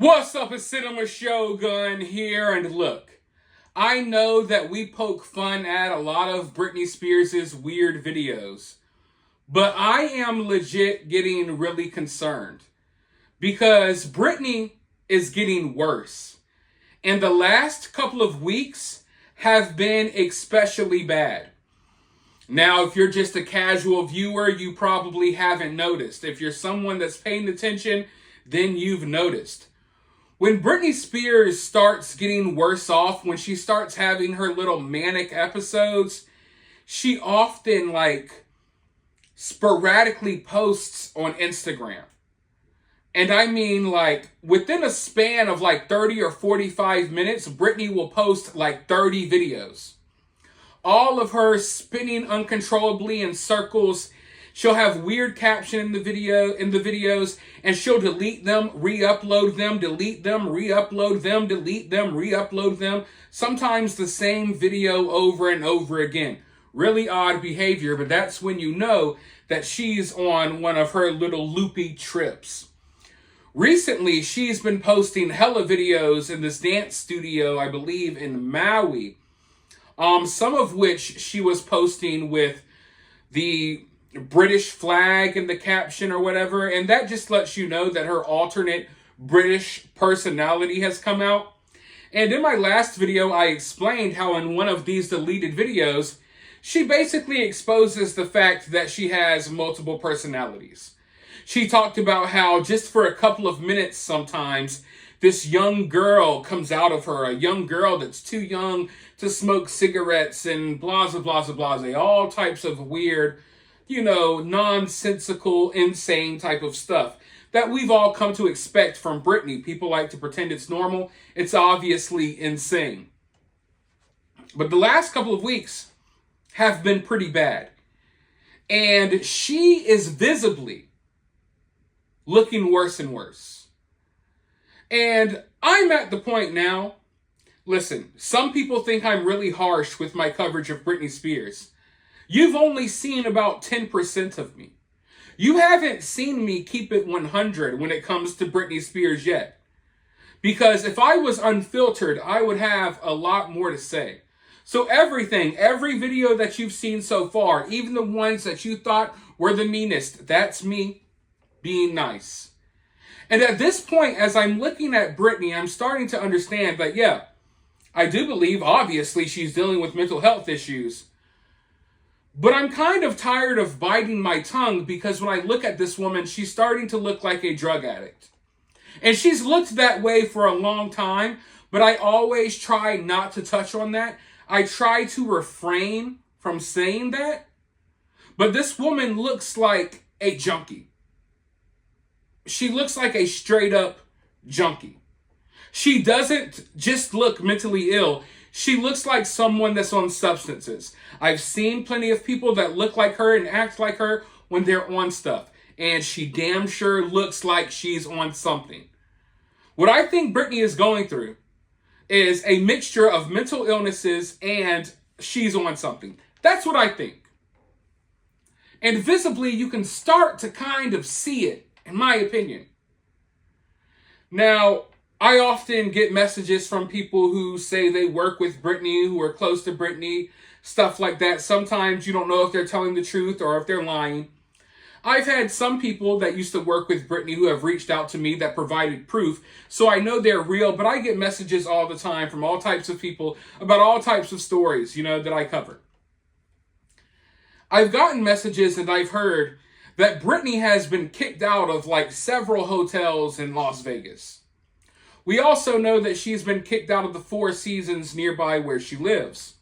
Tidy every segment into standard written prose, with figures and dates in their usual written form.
What's up, it's cinemashogun here, and look, I know that we poke fun at a lot of Britney Spears' weird videos, but I am legit getting really concerned because Britney is getting worse, and the last couple of weeks have been especially bad. Now, if you're just a casual viewer, you probably haven't noticed. If you're someone that's paying attention, then you've noticed. When Britney Spears starts getting worse off, when she starts having her little manic episodes, she often sporadically posts on Instagram. And I mean within a span of 30 or 45 minutes, Britney will post 30 videos. All of her spinning uncontrollably in circles. She'll have weird caption in the videos, and she'll delete them, re-upload them, delete them, re-upload them, delete them, re-upload them. Sometimes the same video over and over again. Really odd behavior, but that's when you know that she's on one of her little loopy trips. Recently, she's been posting hella videos in this dance studio, I believe in Maui. Some of which she was posting with the British flag in the caption or whatever, and that just lets you know that her alternate British personality has come out. And in my last video, I explained how in one of these deleted videos, she basically exposes the fact that she has multiple personalities. She talked about how just for a couple of minutes sometimes, this young girl comes out of her, a young girl that's too young to smoke cigarettes and blah, blah, blah, blah, all types of weird, nonsensical, insane type of stuff that we've all come to expect from Britney. People like to pretend it's normal. It's obviously insane. But the last couple of weeks have been pretty bad. And she is visibly looking worse and worse. And I'm at the point now, listen, some people think I'm really harsh with my coverage of Britney Spears. You've only seen about 10% of me. You haven't seen me keep it 100 when it comes to Britney Spears yet. Because if I was unfiltered, I would have a lot more to say. So every video that you've seen so far, even the ones that you thought were the meanest, that's me being nice. And at this point, as I'm looking at Britney, I'm starting to understand that, yeah, I do believe, obviously, she's dealing with mental health issues. But I'm kind of tired of biting my tongue because when I look at this woman, she's starting to look like a drug addict. And she's looked that way for a long time, but I always try not to touch on that. I try to refrain from saying that. But this woman looks like a junkie. She looks like a straight up junkie. She doesn't just look mentally ill. She looks like someone that's on substances. I've seen plenty of people that look like her and act like her when they're on stuff. And she damn sure looks like she's on something. What I think Britney is going through is a mixture of mental illnesses and she's on something. That's what I think. And visibly, you can start to kind of see it, in my opinion. Now, I often get messages from people who say they work with Britney, who are close to Britney, stuff like that. Sometimes you don't know if they're telling the truth or if they're lying. I've had some people that used to work with Britney who have reached out to me that provided proof, so I know they're real, but I get messages all the time from all types of people about all types of stories, that I cover. I've gotten messages and I've heard that Britney has been kicked out of several hotels in Las Vegas. We also know that she's been kicked out of the Four Seasons nearby where she lives.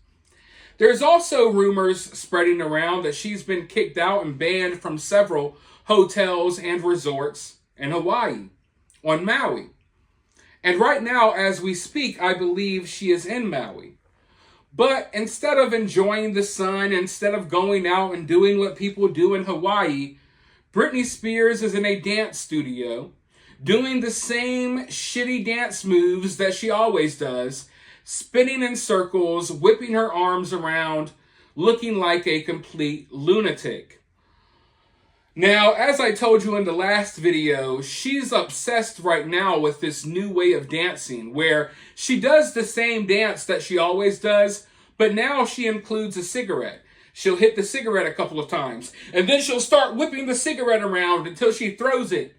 There's also rumors spreading around that she's been kicked out and banned from several hotels and resorts in Hawaii, on Maui. And right now, as we speak, I believe she is in Maui. But instead of enjoying the sun, instead of going out and doing what people do in Hawaii, Britney Spears is in a dance studio doing the same shitty dance moves that she always does, spinning in circles, whipping her arms around, looking like a complete lunatic. Now, as I told you in the last video, she's obsessed right now with this new way of dancing where she does the same dance that she always does, but now she includes a cigarette. She'll hit the cigarette a couple of times, and then she'll start whipping the cigarette around until she throws it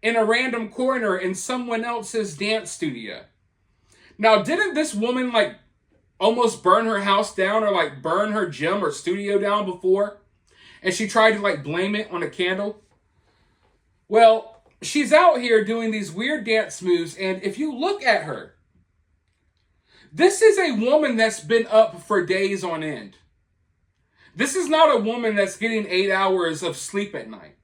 in a random corner in someone else's dance studio. Now, didn't this woman almost burn her house down or burn her gym or studio down before? And she tried to blame it on a candle? Well, she's out here doing these weird dance moves, and if you look at her, this is a woman that's been up for days on end. This is not a woman that's getting 8 hours of sleep at night.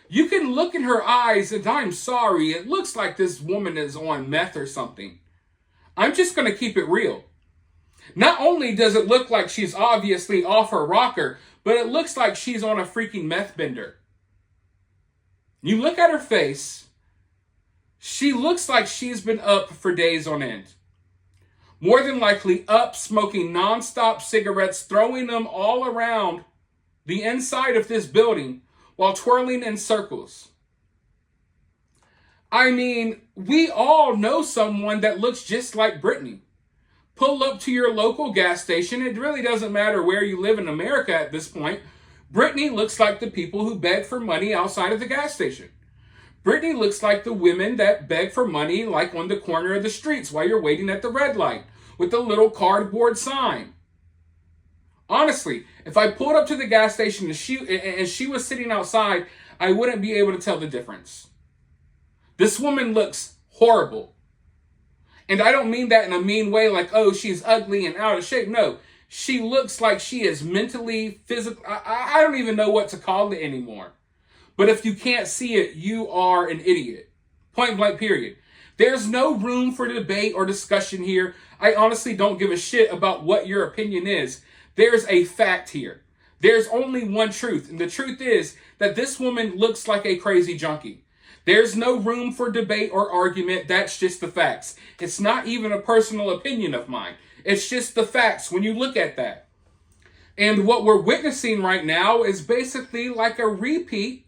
You can look in her eyes, and I'm sorry, it looks like this woman is on meth or something. I'm just going to keep it real. Not only does it look like she's obviously off her rocker, but it looks like she's on a freaking meth bender. You look at her face, she looks like she's been up for days on end. More than likely up smoking nonstop cigarettes, throwing them all around the inside of this building while twirling in circles. I mean, we all know someone that looks just like Britney. Pull up to your local gas station. It really doesn't matter where you live in America at this point. Britney looks like the people who beg for money outside of the gas station. Britney looks like the women that beg for money on the corner of the streets while you're waiting at the red light with the little cardboard sign. Honestly, if I pulled up to the gas station and she was sitting outside, I wouldn't be able to tell the difference. This woman looks horrible. And I don't mean that in a mean way oh, she's ugly and out of shape. No, she looks like she is mentally, physically, I don't even know what to call it anymore. But if you can't see it, you are an idiot. Point blank, period. There's no room for debate or discussion here. I honestly don't give a shit about what your opinion is. There's a fact here. There's only one truth. And the truth is that this woman looks like a crazy junkie. There's no room for debate or argument. That's just the facts. It's not even a personal opinion of mine. It's just the facts when you look at that. And what we're witnessing right now is basically like a repeat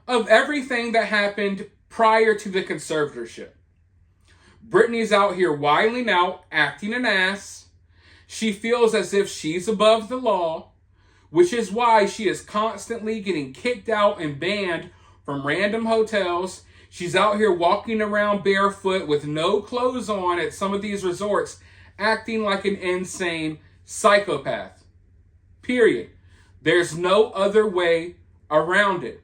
of everything that happened prior to the conservatorship. Britney's out here wilding out, acting an ass. She feels as if she's above the law, which is why she is constantly getting kicked out and banned from random hotels. She's out here walking around barefoot with no clothes on at some of these resorts, acting like an insane psychopath. Period. There's no other way around it.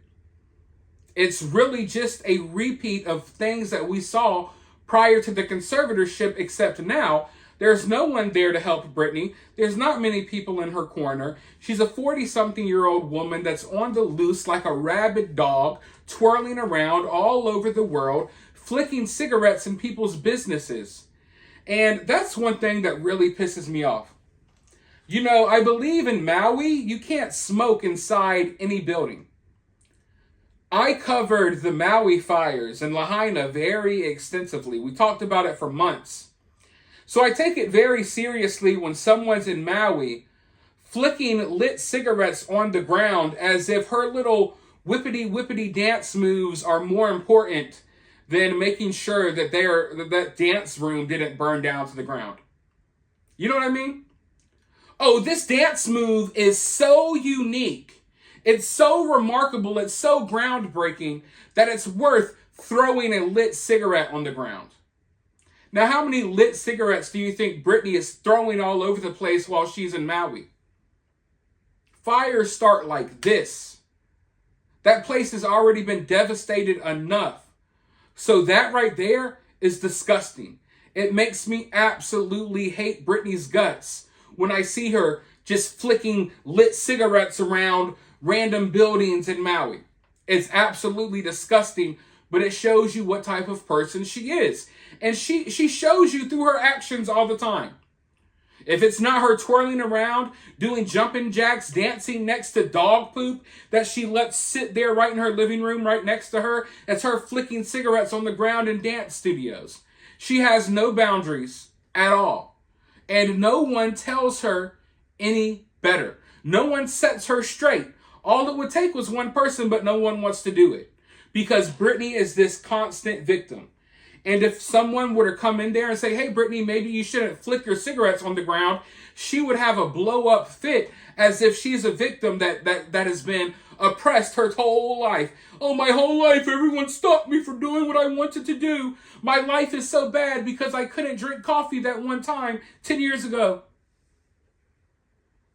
It's really just a repeat of things that we saw prior to the conservatorship, except now there's no one there to help Britney. There's not many people in her corner. She's a 40-something-year-old woman that's on the loose like a rabid dog, twirling around all over the world, flicking cigarettes in people's businesses. And that's one thing that really pisses me off. You know, I believe in Maui, you can't smoke inside any building. I covered the Maui fires in Lahaina very extensively. We talked about it for months. So I take it very seriously when someone's in Maui flicking lit cigarettes on the ground as if her little whippity dance moves are more important than making sure that that dance room didn't burn down to the ground. You know what I mean? Oh, this dance move is so unique. It's so remarkable. It's so groundbreaking that it's worth throwing a lit cigarette on the ground. Now, how many lit cigarettes do you think Britney is throwing all over the place while she's in Maui? Fires start like this. That place has already been devastated enough. So that right there is disgusting. It makes me absolutely hate Britney's guts when I see her just flicking lit cigarettes around random buildings in Maui. It's absolutely disgusting, but it shows you what type of person she is. And she shows you through her actions all the time. If it's not her twirling around, doing jumping jacks, dancing next to dog poop that she lets sit there right in her living room right next to her, it's her flicking cigarettes on the ground in dance studios. She has no boundaries at all. And no one tells her any better. No one sets her straight. All it would take was one person, but no one wants to do it. Because Britney is this constant victim. And if someone were to come in there and say, hey, Britney, maybe you shouldn't flick your cigarettes on the ground, she would have a blow-up fit as if she's a victim that has been oppressed her whole life. Oh, my whole life, everyone stopped me from doing what I wanted to do. My life is so bad because I couldn't drink coffee that one time 10 years ago.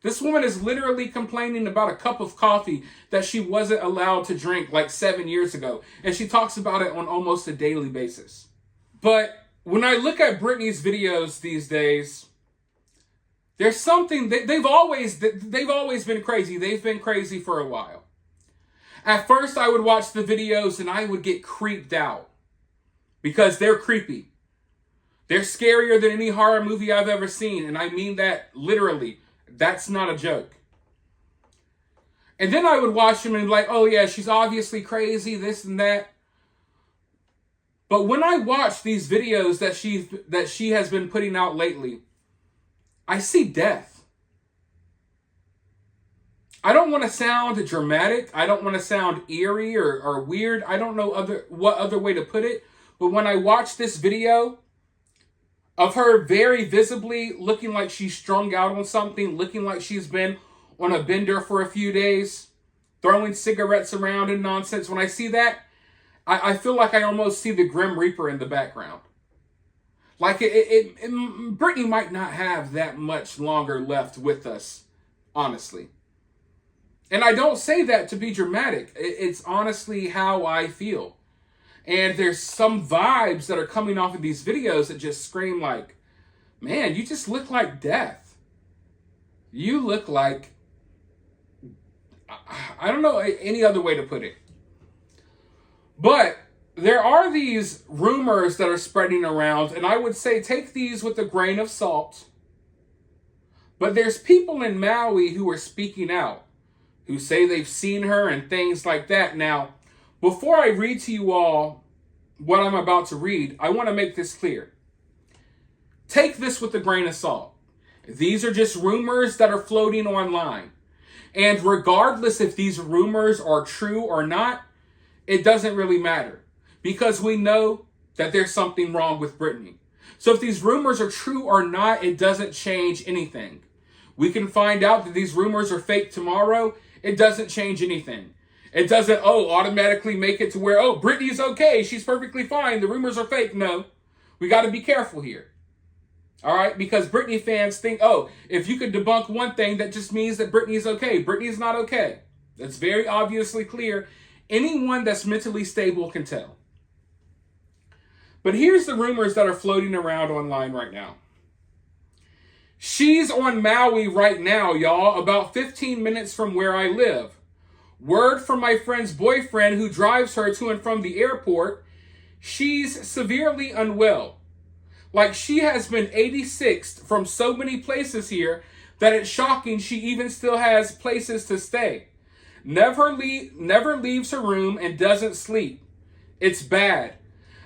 This woman is literally complaining about a cup of coffee that she wasn't allowed to drink like 7 years ago. And she talks about it on almost a daily basis. But when I look at Britney's videos these days, there's something they've always been crazy. They've been crazy for a while. At first, I would watch the videos and I would get creeped out because they're creepy. They're scarier than any horror movie I've ever seen, and I mean that literally. That's not a joke. And then I would watch them and be like, oh yeah, she's obviously crazy, this and that. But when I watch these videos that she has been putting out lately, I see death. I don't want to sound dramatic. I don't want to sound eerie or weird. I don't know what other way to put it. But when I watch this video of her very visibly looking like she's strung out on something, looking like she's been on a bender for a few days, throwing cigarettes around and nonsense, when I see that, I feel like I almost see the Grim Reaper in the background. Like Britney might not have that much longer left with us, honestly. And I don't say that to be dramatic. It's honestly how I feel. And there's some vibes that are coming off of these videos that just scream like, man, you just look like death. You look like, I don't know any other way to put it. But there are these rumors that are spreading around, and I would say take these with a grain of salt. But there's people in Maui who are speaking out, who say they've seen her and things like that. Now, before I read to you all what I'm about to read, I want to make this clear. Take this with a grain of salt. These are just rumors that are floating online. And regardless if these rumors are true or not, it doesn't really matter. Because we know that there's something wrong with Britney. So if these rumors are true or not, it doesn't change anything. We can find out that these rumors are fake tomorrow. It doesn't change anything. It doesn't, automatically make it to where, Britney's okay. She's perfectly fine. The rumors are fake. No, we got to be careful here. All right? Because Britney fans think, if you could debunk one thing, that just means that Britney's okay. Britney's not okay. That's very obviously clear. Anyone that's mentally stable can tell. But here's the rumors that are floating around online right now. She's on Maui right now, y'all, about 15 minutes from where I live. Word from my friend's boyfriend who drives her to and from the airport, she's severely unwell. Like she has been 86th from so many places here that it's shocking she even still has places to stay. Never leaves her room and doesn't sleep. It's bad.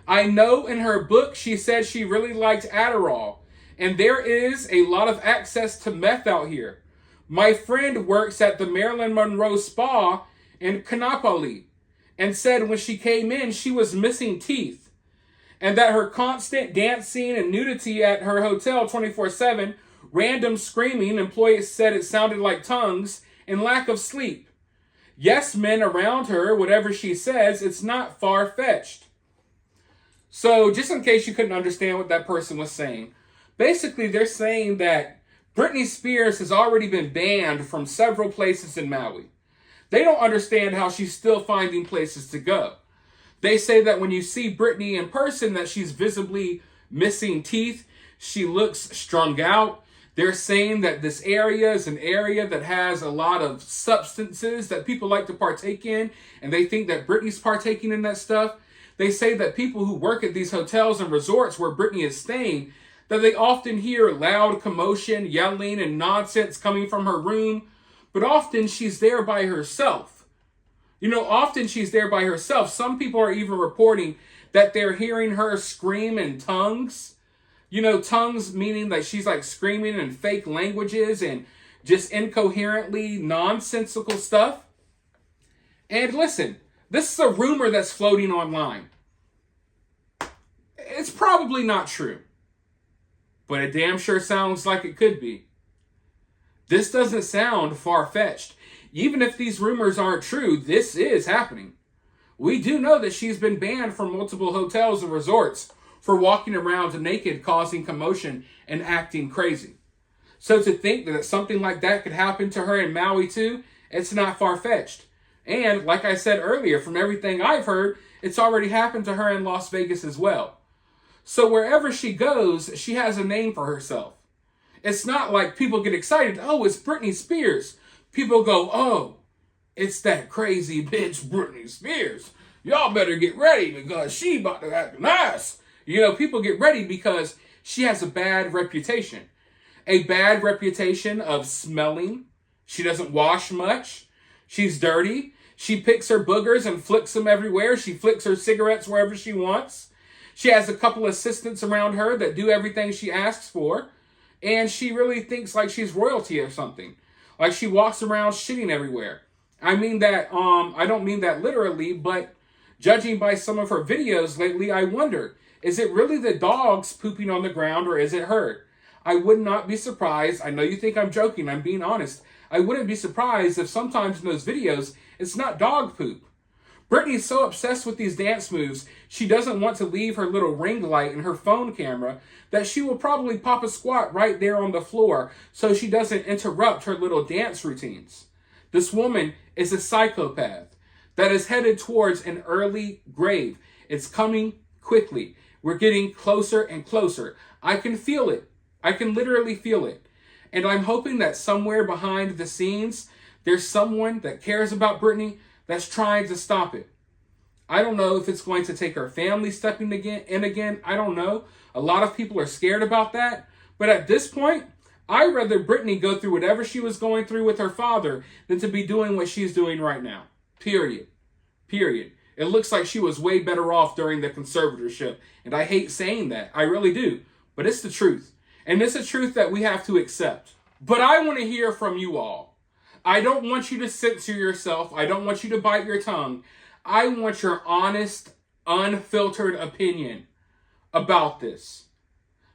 I know in her book she said she really liked Adderall, and there is a lot of access to meth out here. My friend works at the Marilyn Monroe Spa in Kanapali and said when she came in she was missing teeth, and that her constant dancing and nudity at her hotel 24/7, random screaming, employees said it sounded like tongues, and lack of sleep. Yes, men around her, whatever she says, it's not far-fetched. So just in case you couldn't understand what that person was saying, basically they're saying that Britney Spears has already been banned from several places in Maui. They don't understand how she's still finding places to go. They say that when you see Britney in person, that she's visibly missing teeth. She looks strung out. They're saying that this area is an area that has a lot of substances that people like to partake in, and they think that Britney's partaking in that stuff. They say that people who work at these hotels and resorts where Britney is staying, that they often hear loud commotion, yelling, and nonsense coming from her room, but often she's there by herself. Often she's there by herself. Some people are even reporting that they're hearing her scream in tongues. Tongues meaning that she's like screaming in fake languages and just incoherently nonsensical stuff. And listen, this is a rumor that's floating online. It's probably not true, but it damn sure sounds like it could be. This doesn't sound far-fetched. Even if these rumors aren't true, this is happening. We do know that she's been banned from multiple hotels and resorts for walking around naked, causing commotion and acting crazy. So to think that something like that could happen to her in Maui too, it's not far-fetched. And like I said earlier, from everything I've heard, it's already happened to her in Las Vegas as well. So wherever she goes, she has a name for herself. It's not like people get excited, oh, it's Britney Spears. People go, oh, it's that crazy bitch Britney Spears. Y'all better get ready because she about to act nice. You know, people get ready because she has a bad reputation. A bad reputation of smelling. She doesn't wash much. She's dirty. She picks her boogers and flicks them everywhere. She flicks her cigarettes wherever she wants. She has a couple assistants around her that do everything she asks for. And she really thinks like she's royalty or something. Like she walks around shitting everywhere. I mean that, I don't mean that literally, but judging by some of her videos lately, I wonder, is it really the dogs pooping on the ground or is it her? I would not be surprised. I know you think I'm joking. I'm being honest. I wouldn't be surprised if sometimes in those videos, it's not dog poop. Britney's so obsessed with these dance moves, she doesn't want to leave her little ring light and her phone camera that she will probably pop a squat right there on the floor so she doesn't interrupt her little dance routines. This woman is a psychopath that is headed towards an early grave. It's coming quickly. We're getting closer and closer. I can feel it. I can literally feel it. And I'm hoping that somewhere behind the scenes, there's someone that cares about Britney that's trying to stop it. I don't know if it's going to take her family stepping in again. I don't know. A lot of people are scared about that. But at this point, I'd rather Britney go through whatever she was going through with her father than to be doing what she's doing right now. Period. Period. It looks like she was way better off during the conservatorship. And I hate saying that. I really do. But it's the truth. And it's a truth that we have to accept. But I want to hear from you all. I don't want you to censor yourself. I don't want you to bite your tongue. I want your honest, unfiltered opinion about this.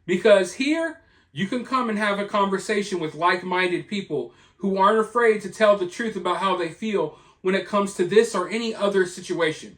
Because here, you can come and have a conversation with like-minded people who aren't afraid to tell the truth about how they feel when it comes to this or any other situation.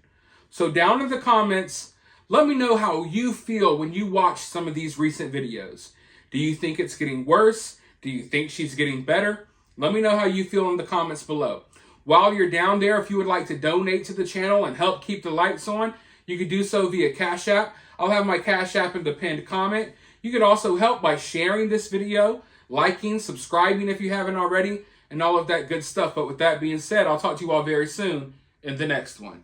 So down in the comments, let me know how you feel when you watch some of these recent videos. Do you think it's getting worse? Do you think she's getting better? Let me know how you feel in the comments below. While you're down there, if you would like to donate to the channel and help keep the lights on, you can do so via Cash App. I'll have my Cash App in the pinned comment. You could also help by sharing this video, liking, subscribing if you haven't already, and all of that good stuff. But with that being said, I'll talk to you all very soon in the next one.